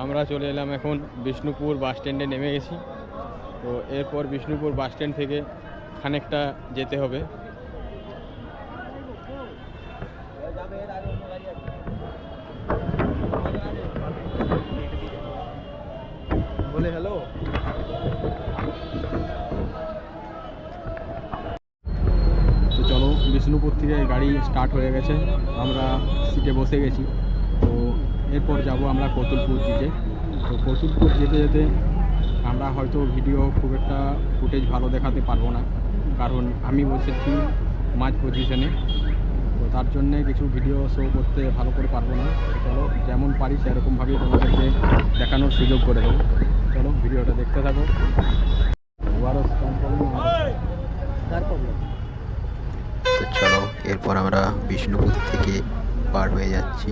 আমরা চলে এলাম এখন বিষ্ণুপুর বাস স্ট্যান্ডে নেমে গেছি। তো এরপর বিষ্ণুপুর বাস স্ট্যান্ড থেকে খানিকটা যেতে হবে। বলে হ্যালো। তো চলো, বিষ্ণুপুর থেকে গাড়ি স্টার্ট হয়ে গেছে, আমরা সিটে বসে গেছি। তো এরপর যাব আমরা কতুলপুর দিকে। তো কতুলপুর যেতে যেতে আমরা হয়তো ভিডিও খুব একটা ফুটেজ ভালো দেখাতে পারবো না, কারণ আমি বসেছি মাঝ পজিশনে। তো তার জন্যে কিছু ভিডিও শো করতে ভালো করে পারবো না। তো চলো, যেমন পারি সেরকমভাবেই তোমাদেরকে দেখানোর সুযোগ করে দেবো। চলো, ভিডিওটা দেখতে থাকো। তো চলো, এরপর আমরা বিষ্ণুপুর থেকে পার হয়ে যাচ্ছি।